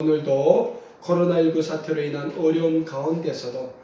오늘도 코로나19 사태로 인한 어려움 가운데서도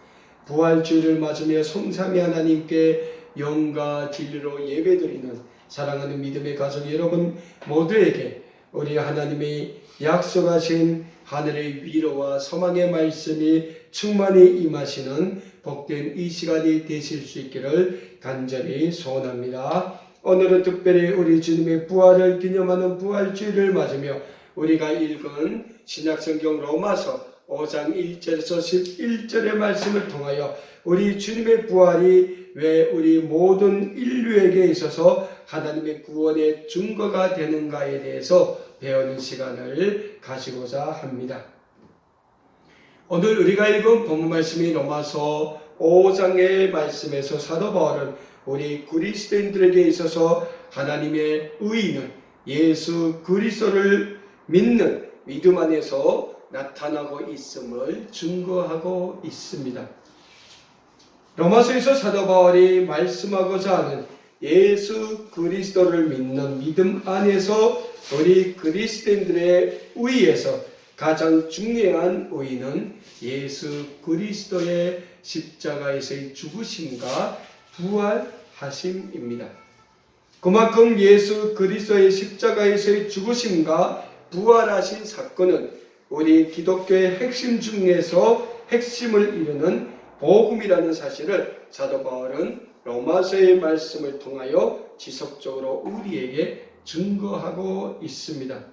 부활주일을 맞으며 성삼위 하나님께 영과 진리로 예배드리는 사랑하는 믿음의 가족 여러분 모두에게 우리 하나님이 약속하신 하늘의 위로와 소망의 말씀이 충만히 임하시는 복된 이 시간이 되실 수 있기를 간절히 소원합니다. 오늘은 특별히 우리 주님의 부활을 기념하는 부활주일을 맞으며 우리가 읽은 신약성경 로마서 5장 1절에서 11절의 말씀을 통하여 우리 주님의 부활이 왜 우리 모든 인류에게 있어서 하나님의 구원의 증거가 되는가에 대해서 배우는 시간을 가지고자 합니다. 오늘 우리가 읽은 본문 말씀이 로마서 5장의 말씀에서 사도 바울은 우리 그리스도인들에게 있어서 하나님의 의의는 예수 그리스도를 믿는 믿음 안에서 나타나고 있음을 증거하고 있습니다. 로마서에서 사도 바울이 말씀하고자 하는 예수 그리스도를 믿는 믿음 안에서 우리 그리스도인들의 의에서 가장 중요한 의는 예수 그리스도의 십자가에서의 죽으심과 부활하심입니다. 그만큼 예수 그리스도의 십자가에서의 죽으심과 부활하신 사건은 우리 기독교의 핵심 중에서 핵심을 이루는 복음이라는 사실을 사도 바울은 로마서의 말씀을 통하여 지속적으로 우리에게 증거하고 있습니다.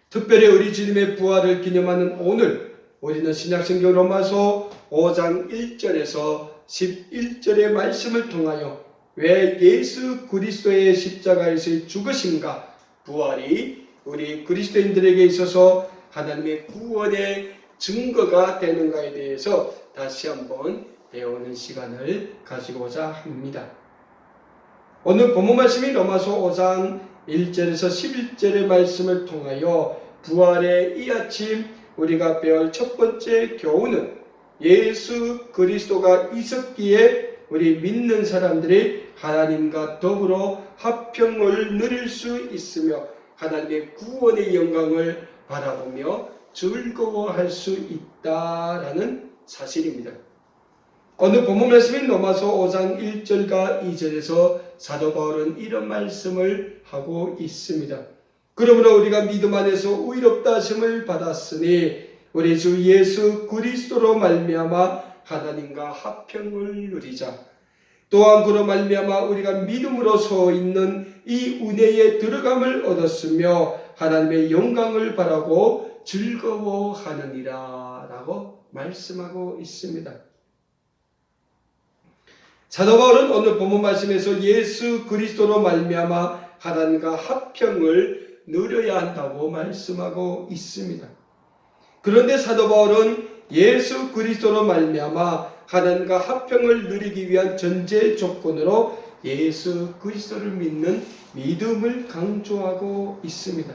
특별히 우리 주님의 부활을 기념하는 오늘 우리는 신약성경 로마서 5장 1절에서 11절의 말씀을 통하여 왜 예수 그리스도의 십자가에서의 죽으심과 부활이 우리 그리스도인들에게 있어서 하나님의 구원의 증거가 되는가에 대해서 다시 한번 배우는 시간을 가지고자 합니다. 오늘 본문 말씀이 로마서 5장 1절에서 11절의 말씀을 통하여 부활의 이 아침 우리가 배울 첫 번째 교훈은 예수 그리스도가 있었기에 우리 믿는 사람들이 하나님과 더불어 화평을 누릴 수 있으며 하나님의 구원의 영광을 바라보며 즐거워할 수 있다라는 사실입니다. 오늘 본문 말씀인 로마서 5장 1절과 2절에서 사도 바울은 이런 말씀을 하고 있습니다. 그러므로 우리가 믿음 안에서 의롭다 하심을 받았으니 우리 주 예수 그리스도로 말미암아 하나님과 화평을 누리자. 또한 그로 말미암아 우리가 믿음으로 서 있는 이 은혜에 들어감을 얻었으며 하나님의 영광을 바라고 즐거워하느니라 라고 말씀하고 있습니다. 사도 바울은 오늘 본문 말씀에서 예수 그리스도로 말미암아 하나님과 화평을 누려야 한다고 말씀하고 있습니다. 그런데 사도 바울은 예수 그리스도로 말미암아 하나님과 화평을 누리기 위한 전제 조건으로 예수 그리스도를 믿는 믿음을 강조하고 있습니다.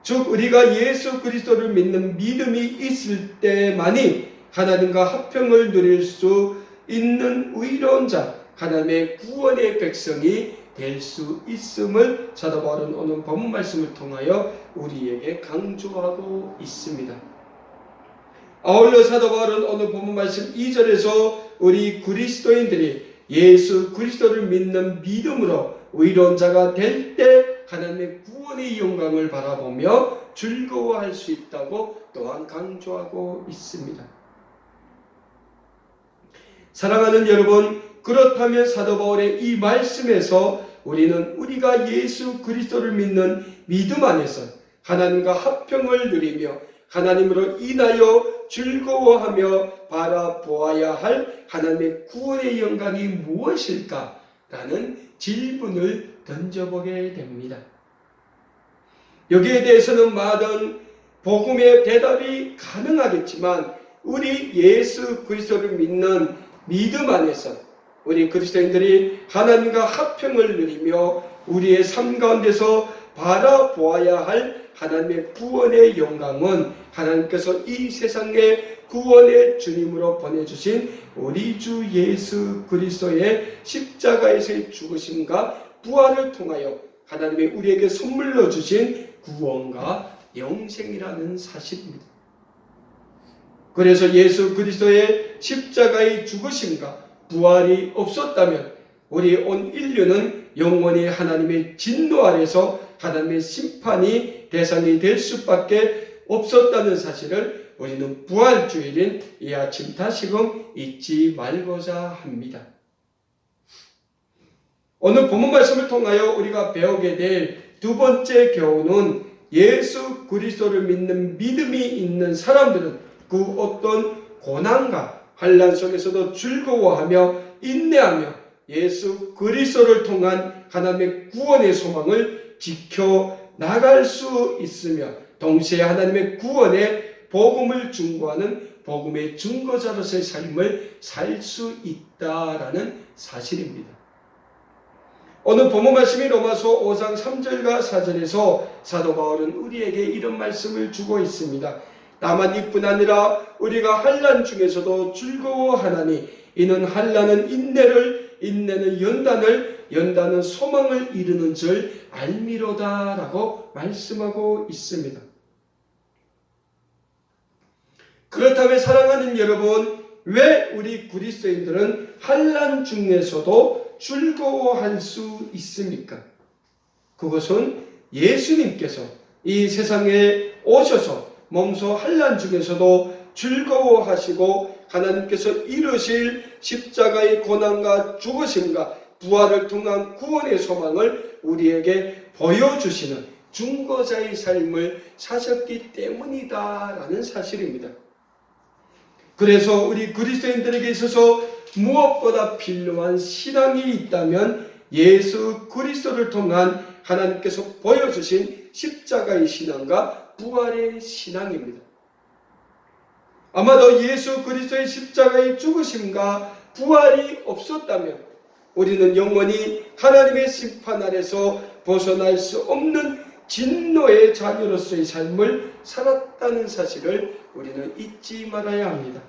즉 우리가 예수 그리스도를 믿는 믿음이 있을 때만이 하나님과 화평을 누릴 수 있는 의로운 자, 하나님의 구원의 백성이 될 수 있음을 사도 바울은 오늘 본문 말씀을 통하여 우리에게 강조하고 있습니다. 아울러 사도 바울은 오늘 본문 말씀 2절에서 우리 그리스도인들이 예수 그리스도를 믿는 믿음으로 의로운 자가 될 때 하나님의 구원의 영광을 바라보며 즐거워할 수 있다고 또한 강조하고 있습니다. 사랑하는 여러분, 그렇다면 사도 바울의 이 말씀에서 우리는 우리가 예수 그리스도를 믿는 믿음 안에서 하나님과 화평을 누리며 하나님으로 인하여 즐거워하며 바라보아야 할 하나님의 구원의 영광이 무엇일까? 라는 질문을 던져보게 됩니다. 여기에 대해서는 많은 복음의 대답이 가능하겠지만 우리 예수 그리스도를 믿는 믿음 안에서 우리 그리스도인들이 하나님과 화평을 누리며 우리의 삶 가운데서 바라보아야 할 하나님의 구원의 영광은 하나님께서 이 세상에 구원의 주님으로 보내주신 우리 주 예수 그리스도의 십자가에서의 죽으심과 부활을 통하여 하나님이 우리에게 선물로 주신 구원과 영생이라는 사실입니다. 그래서 예수 그리스도의 십자가의 죽으심과 부활이 없었다면 우리 온 인류는 영원히 하나님의 진노 아래서 하나님의 심판이 대상이 될 수밖에 없었다는 사실을 우리는 부활주일인 이 아침 다시금 잊지 말고자 합니다. 오늘 본문 말씀을 통하여 우리가 배우게 될 두 번째 교훈은 예수 그리스도를 믿는 믿음이 있는 사람들은 그 어떤 고난과 환난 속에서도 즐거워하며 인내하며 예수 그리스도를 통한 하나님의 구원의 소망을 지켜나갈 수 있으며 동시에 하나님의 구원의 복음을 증거하는 복음의 증거자로서의 삶을 살 수 있다라는 사실입니다. 오늘 본문 말씀이 로마서 5장 3절과 4절에서 사도 바울은 우리에게 이런 말씀을 주고 있습니다. 다만 이뿐 아니라 우리가 환난 중에서도 즐거워하나니 이는 환난은 인내를, 인내는 연단을, 연단은 소망을 이루는 줄 알미로다라고 말씀하고 있습니다. 그렇다면 사랑하는 여러분, 왜 우리 그리스도인들은 환난 중에서도 즐거워할 수 있습니까? 그것은 예수님께서 이 세상에 오셔서 몸소 환난 중에서도 즐거워하시고 하나님께서 이루실 십자가의 고난과 죽으심과 부활을 통한 구원의 소망을 우리에게 보여주시는 중보자의 삶을 사셨기 때문이다라는 사실입니다. 그래서 우리 그리스도인들에게 있어서 무엇보다 필요한 신앙이 있다면 예수 그리스도를 통한 하나님께서 보여주신 십자가의 신앙과 부활의 신앙입니다. 아마도 예수 그리스도의 십자가의 죽으심과 부활이 없었다면 우리는 영원히 하나님의 심판 아래서 벗어날 수 없는 진노의 자녀로서의 삶을 살았다는 사실을 우리는 잊지 말아야 합니다.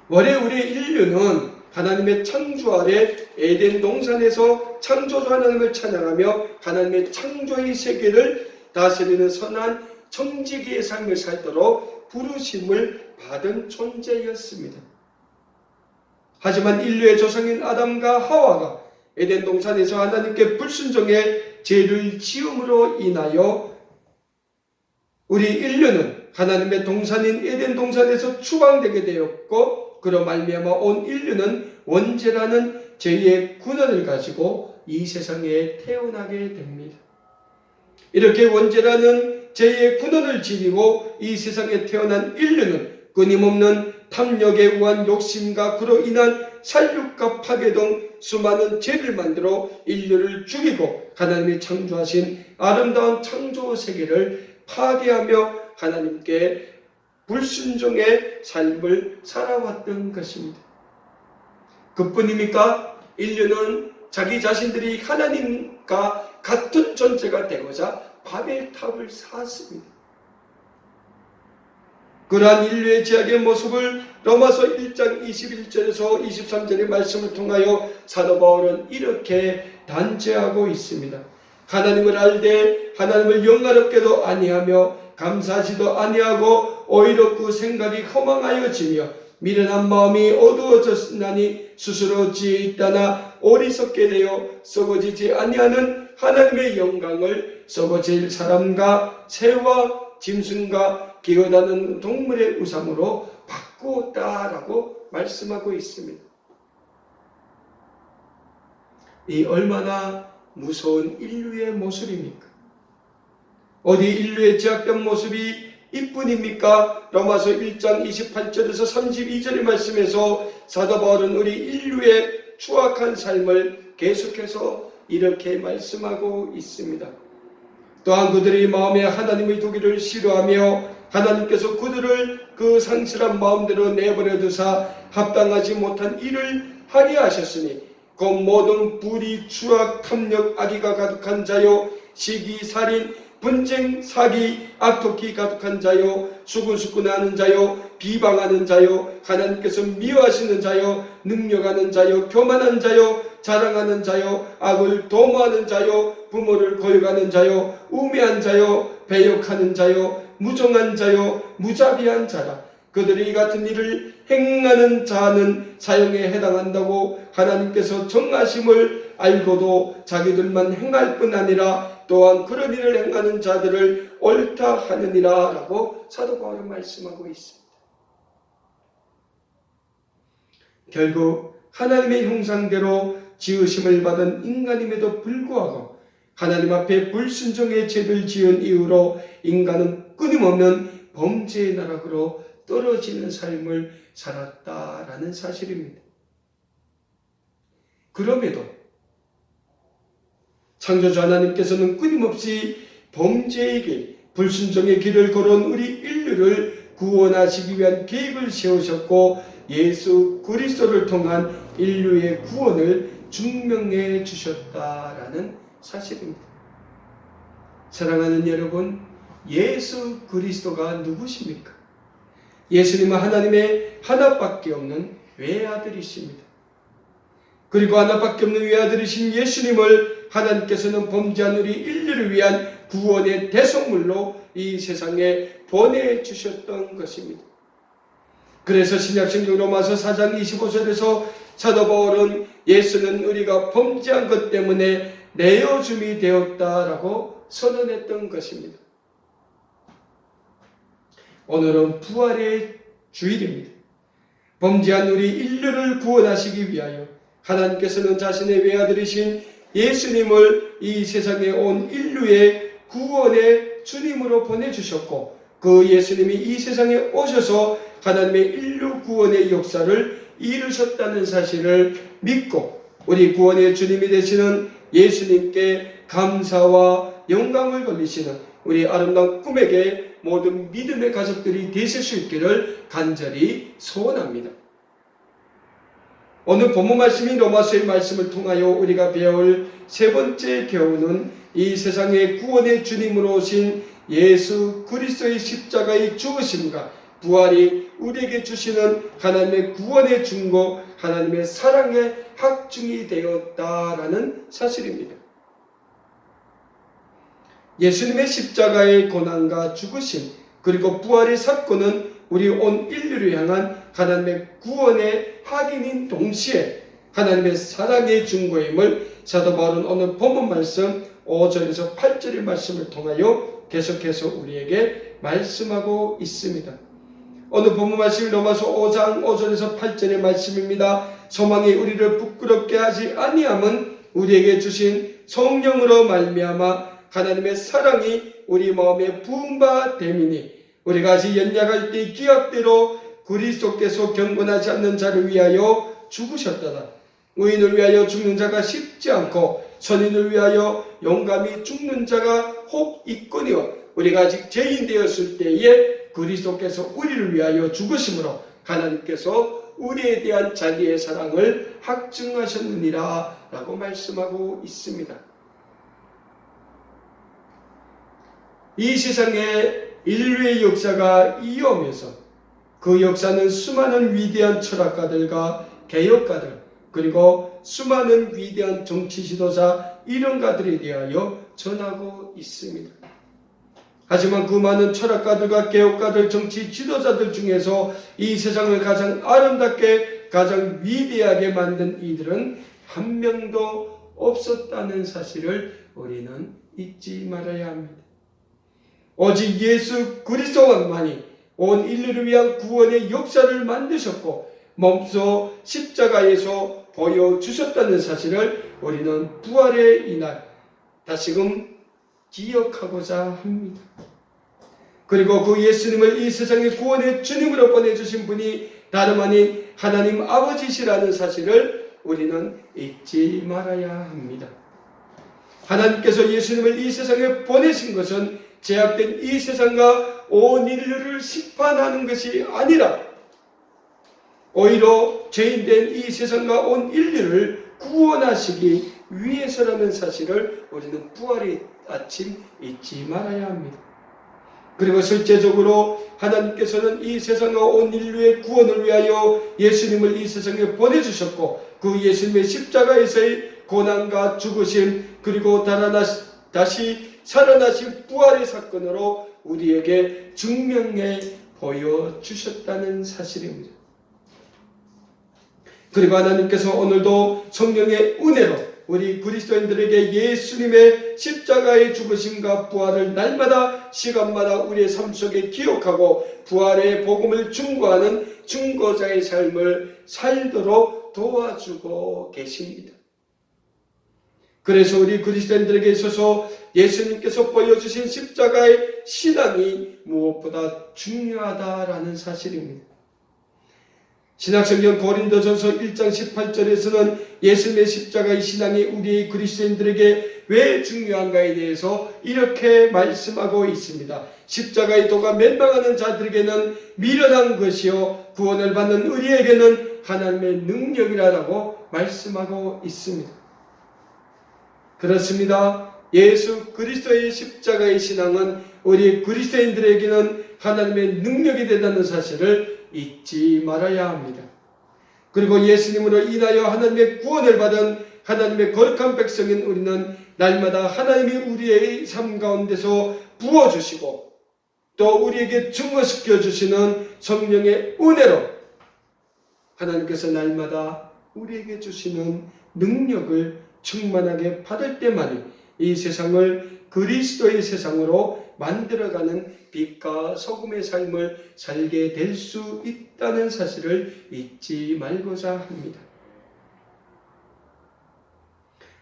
원래 우리 인류는 하나님의 창조 아래 에덴 동산에서 창조주 하나님을 찬양하며 하나님의 창조의 세계를 다스리는 선한 청지기의 삶을 살도록 부르심을 받은 존재였습니다. 하지만 인류의 조상인 아담과 하와가 에덴 동산에서 하나님께 불순종해 죄를 지음으로 인하여 우리 인류는 하나님의 동산인 에덴 동산에서 추방되게 되었고 그로 말미암아 온 인류는 원죄라는 죄의 군원을 가지고 이 세상에 태어나게 됩니다. 이렇게 원죄라는 죄의 군원을 지니고 이 세상에 태어난 인류는 끊임없는 탐욕에 의한 욕심과 그로 인한 살육과 파괴 등 수많은 죄를 만들어 인류를 죽이고 하나님이 창조하신 아름다운 창조 세계를 파괴하며 하나님께 불순종의 삶을 살아왔던 것입니다. 그뿐입니까? 인류는 자기 자신들이 하나님과 같은 존재가 되고자 바벨탑을 쌓았습니다. 그러한 인류의 죄악의 모습을 로마서 1장 21절에서 23절의 말씀을 통하여 사도 바울은 이렇게 단죄하고 있습니다. 하나님을 알되 하나님을 영화롭게도 아니하며 감사하지도 아니하고 오히려 그 생각이 허망하여지며 미련한 마음이 어두워졌으나니 스스로 지혜 있다나 어리석게 되어 썩어지지 아니하는 하나님의 영광을 썩어질 사람과 새와 짐승과 기어다니는 동물의 우상으로 바꾸었다라고 말씀하고 있습니다. 이 얼마나 무서운 인류의 모습입니까? 어디 인류의 죄악된 모습이 이뿐입니까? 로마서 1장 28절에서 32절의 말씀에서 사도 바울은 우리 인류의 추악한 삶을 계속해서 이렇게 말씀하고 있습니다. 또한 그들이 마음에 하나님의 도기를 싫어하며 하나님께서 그들을 그 상실한 마음대로 내버려 두사 합당하지 못한 일을 하게 하셨으니 곧 모든 불의, 추악, 탐욕, 악의가 가득한 자요 시기, 살인, 분쟁, 사기, 악독히 가득한 자요 수군수군하는 자요 비방하는 자요 하나님께서 미워하시는 자요 능력하는 자요 교만한 자요 자랑하는 자요, 악을 도모하는 자요, 부모를 거역하는 자요, 우매한 자요, 배역하는 자요, 무정한 자요, 무자비한 자라. 그들이 이 같은 일을 행하는 자는 사형에 해당한다고 하나님께서 정하심을 알고도 자기들만 행할 뿐 아니라 또한 그런 일을 행하는 자들을 옳다 하느니라 라고 사도 바울은 말씀하고 있습니다. 결국 하나님의 형상대로 지으심을 받은 인간임에도 불구하고 하나님 앞에 불순종의 죄를 지은 이후로 인간은 끊임없는 범죄의 나락으로 떨어지는 삶을 살았다라는 사실입니다. 그럼에도 창조주 하나님께서는 끊임없이 범죄의 길, 불순종의 길을 걸어온 우리 인류를 구원하시기 위한 계획을 세우셨고 예수 그리스도를 통한 인류의 구원을 증명해 주셨다라는 사실입니다. 사랑하는 여러분, 예수 그리스도가 누구십니까? 예수님은 하나님의 하나밖에 없는 외아들이십니다. 그리고 하나밖에 없는 외아들이신 예수님을 하나님께서는 범죄한 우리 인류를 위한 구원의 대속물로 이 세상에 보내주셨던 것입니다. 그래서 신약성경 로마서 4장 25절에서 사도 바울은 예수는 우리가 범죄한 것 때문에 내어줌이 되었다라고 선언했던 것입니다. 오늘은 부활의 주일입니다. 범죄한 우리 인류를 구원하시기 위하여 하나님께서는 자신의 외아들이신 예수님을 이 세상에 온 인류의 구원의 주님으로 보내주셨고 그 예수님이 이 세상에 오셔서 하나님의 인류 구원의 역사를 이루셨다는 사실을 믿고 우리 구원의 주님이 되시는 예수님께 감사와 영광을 돌리시는 우리 아름다운 꿈에게 모든 믿음의 가족들이 되실 수 있기를 간절히 소원합니다. 오늘 본문 말씀인 로마서의 말씀을 통하여 우리가 배울 세 번째 교훈은 이 세상의 구원의 주님으로 오신 예수 그리스도의 십자가의 죽으심과 부활이 우리에게 주시는 하나님의 구원의 증거, 하나님의 사랑의 확증이 되었다라는 사실입니다. 예수님의 십자가의 고난과 죽으심 그리고 부활의 사건은 우리 온 인류를 향한 하나님의 구원의 확인인 동시에 하나님의 사랑의 증거임을 사도 바울은 오늘 본문 말씀 5절에서 8절의 말씀을 통하여 계속해서 우리에게 말씀하고 있습니다. 오늘 본문 말씀이 로마서 5장 5절에서 8절의 말씀입니다. 소망이 우리를 부끄럽게 하지 아니함은 우리에게 주신 성령으로 말미암아 하나님의 사랑이 우리 마음에 부은 바 됨이니 우리가 아직 연약할 때 기약대로 그리스도께서 경건하지 않는 자를 위하여 죽으셨도다. 의인을 위하여 죽는 자가 쉽지 않고 선인을 위하여 용감히 죽는 자가 혹 있거니와 우리가 아직 죄인 되었을 때에 그리스도께서 우리를 위하여 죽으심으로 하나님께서 우리에 대한 자기의 사랑을 확증하셨느니라 라고 말씀하고 있습니다. 이 세상에 인류의 역사가 이어오면서 그 역사는 수많은 위대한 철학가들과 개혁가들 그리고 수많은 위대한 정치 지도자 이론가들에 대하여 전하고 있습니다. 하지만 그 많은 철학가들과 개혁가들 정치 지도자들 중에서 이 세상을 가장 아름답게 가장 위대하게 만든 이들은 한 명도 없었다는 사실을 우리는 잊지 말아야 합니다. 오직 예수 그리스도만이 온 인류를 위한 구원의 역사를 만드셨고 몸소 십자가에서 보여주셨다는 사실을 우리는 부활의 이날 다시금 기억하고자 합니다. 그리고 그 예수님을 이 세상의 구원의 주님으로 보내주신 분이 다름 아닌 하나님 아버지시라는 사실을 우리는 잊지 말아야 합니다. 하나님께서 예수님을 이 세상에 보내신 것은 죄악된 이 세상과 온 인류를 심판하는 것이 아니라 오히려 죄인된 이 세상과 온 인류를 구원하시기 위해서라는 사실을 우리는 부활의 아침 잊지 말아야 합니다. 그리고 실제적으로 하나님께서는 이 세상과 온 인류의 구원을 위하여 예수님을 이 세상에 보내주셨고, 그 예수님의 십자가에서의 고난과 죽으심, 그리고 다시 살아나신 부활의 사건으로 우리에게 증명해 보여주셨다는 사실입니다. 그리고 하나님께서 오늘도 성령의 은혜로 우리 그리스도인들에게 예수님의 십자가의 죽으심과 부활을 날마다 시간마다 우리의 삶 속에 기억하고 부활의 복음을 증거하는 증거자의 삶을 살도록 도와주고 계십니다. 그래서 우리 그리스도인들에게 있어서 예수님께서 보여주신 십자가의 신앙이 무엇보다 중요하다라는 사실입니다. 신약성경 고린도전서 1장 18절에서는 예수님의 십자가의 신앙이 우리 그리스도인들에게 왜 중요한가에 대해서 이렇게 말씀하고 있습니다. 십자가의 도가 멸망하는 자들에게는 미련한 것이요 구원을 받는 우리에게는 하나님의 능력이라고 말씀하고 있습니다. 그렇습니다. 예수 그리스도의 십자가의 신앙은 우리 그리스도인들에게는 하나님의 능력이 된다는 사실을 잊지 말아야 합니다. 그리고 예수님으로 인하여 하나님의 구원을 받은 하나님의 거룩한 백성인 우리는 날마다 하나님이 우리의 삶 가운데서 부어주시고 또 우리에게 증거시켜 주시는 성령의 은혜로 하나님께서 날마다 우리에게 주시는 능력을 충만하게 받을 때만이 이 세상을 그리스도의 세상으로 만들어가는 빛과 소금의 삶을 살게 될 수 있다는 사실을 잊지 말고자 합니다.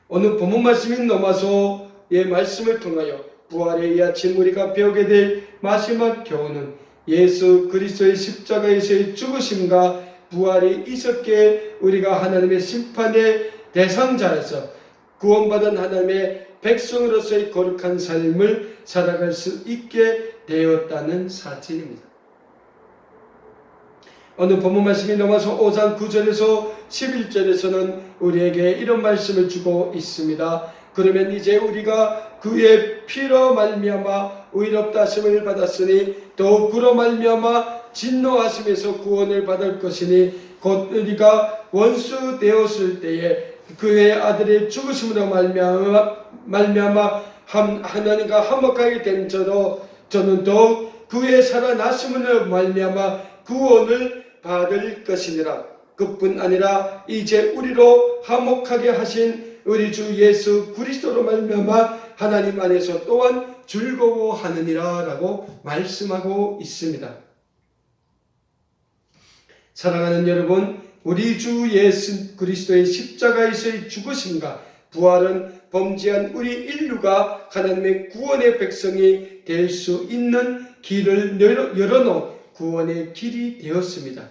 오늘 본문 말씀인 로마서의 말씀을 통하여 부활의 이 아침 우리가 배우게 될 마지막 교훈은 예수 그리스도의 십자가에서의 죽으심과 부활이 있었기에 우리가 하나님의 심판의 대상자에서 구원받은 하나님의 백성으로서의 거룩한 삶을 살아갈 수 있게 되었다는 사실입니다. 오늘 본문 말씀인 로마서 5장 9절에서 11절에서는 우리에게 이런 말씀을 주고 있습니다. 그러면 이제 우리가 그의 피로 말미암아 의롭다 하심을 받았으니 또 그로 말미암아 진노하심에서 구원을 받을 것이니 곧 우리가 원수 되었을 때에 그의 아들의 죽으심으로 말미암아 하나님과 화목하게 된 저는 더욱 그의 살아나심으로 말미암아 구원을 받을 것이니라. 그뿐 아니라 이제 우리로 화목하게 하신 우리 주 예수 그리스도로 말미암아 하나님 안에서 또한 즐거워하느니라 라고 말씀하고 있습니다. 사랑하는 여러분, 우리 주 예수 그리스도의 십자가에서의 죽으심과 부활은 범죄한 우리 인류가 하나님의 구원의 백성이 될 수 있는 길을 열어놓은 구원의 길이 되었습니다.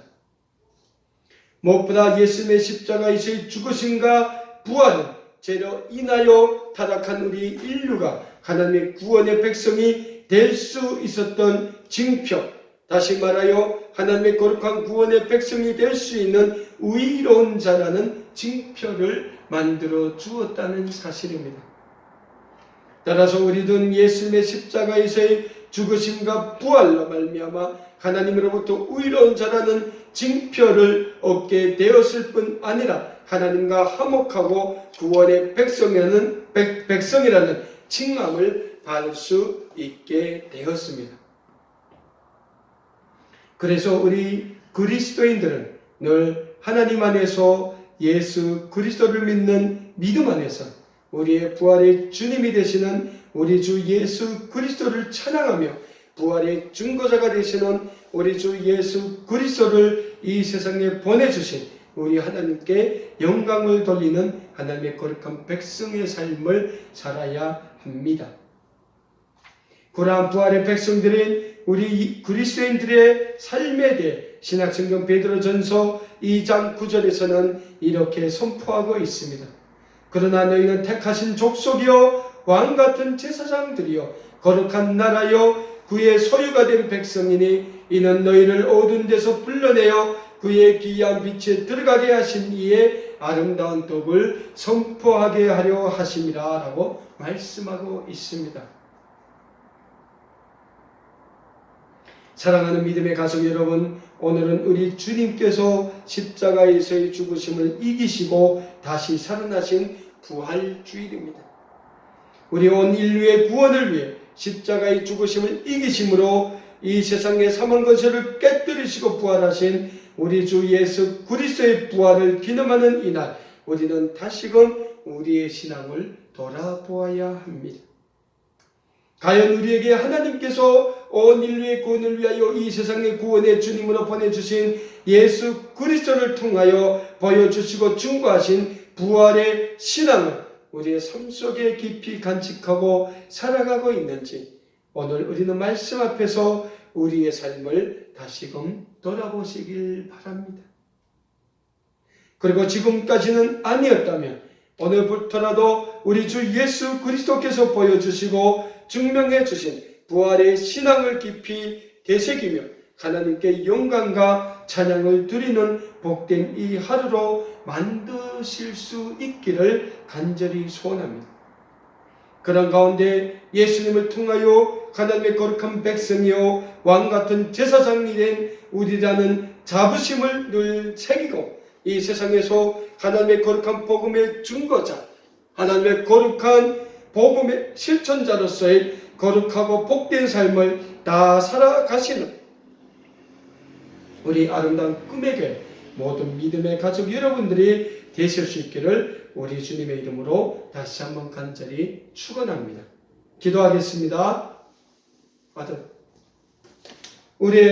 무엇보다 예수님의 십자가에서의 죽으심과 부활은 죄로 인하여 타락한 우리 인류가 하나님의 구원의 백성이 될 수 있었던 징표, 다시 말하여 하나님의 거룩한 구원의 백성이 될 수 있는 의로운 자라는 징표를 만들어 주었다는 사실입니다. 따라서 우리는 예수님의 십자가에서의 죽으심과 부활로 말미암아 하나님으로부터 의로운 자라는 징표를 얻게 되었을 뿐 아니라 하나님과 화목하고 구원의 백성이라는 칭함을 받을 수 있게 되었습니다. 그래서 우리 그리스도인들은 늘 하나님 안에서 예수 그리스도를 믿는 믿음 안에서 우리의 부활의 주님이 되시는 우리 주 예수 그리스도를 찬양하며 부활의 증거자가 되시는 우리 주 예수 그리스도를 이 세상에 보내주신 우리 하나님께 영광을 돌리는 하나님의 거룩한 백성의 삶을 살아야 합니다. 그러한 부활의 백성들인 우리 그리스도인들의 삶에 대해 신약성경 베드로전서 2장 9절에서는 이렇게 선포하고 있습니다. 그러나 너희는 택하신 족속이요 왕같은 제사장들이요 거룩한 나라요 그의 소유가 된 백성이니 이는 너희를 어두운 데서 불러내어 그의 기이한 빛에 들어가게 하신 이의 아름다운徳을 선포하게 하려 하심이라 라고 말씀하고 있습니다. 사랑하는 믿음의 가족 여러분, 오늘은 우리 주님께서 십자가에서의 죽으심을 이기시고 다시 살아나신 부활주일입니다. 우리 온 인류의 구원을 위해 십자가의 죽으심을 이기심으로 이 세상의 사망 권세를 깨뜨리시고 부활하신 우리 주 예수 그리스도의 부활을 기념하는 이날, 우리는 다시금 우리의 신앙을 돌아보아야 합니다. 과연 우리에게 하나님께서 온 인류의 구원을 위하여 이 세상의 구원의 주님으로 보내주신 예수 그리스도를 통하여 보여주시고 증거하신 부활의 신앙을 우리의 삶 속에 깊이 간직하고 살아가고 있는지, 오늘 우리는 말씀 앞에서 우리의 삶을 다시금 돌아보시길 바랍니다. 그리고 지금까지는 아니었다면 오늘부터라도 우리 주 예수 그리스도께서 보여주시고 증명해 주신 부활의 신앙을 깊이 되새기며 하나님께 영광과 찬양을 드리는 복된 이 하루로 만드실 수 있기를 간절히 소원합니다. 그런 가운데 예수님을 통하여 하나님의 거룩한 백성이요 왕같은 제사장이 된 우리라는 자부심을 늘 새기고 이 세상에서 하나님의 거룩한 복음의 증거자, 하나님의 거룩한 복음의 실천자로서의 거룩하고 복된 삶을 다 살아가시는 우리 아름다운 꿈의 교회 모든 믿음의 가족 여러분들이 되실 수 있기를 우리 주님의 이름으로 다시 한번 간절히 축원합니다. 기도하겠습니다. 우리의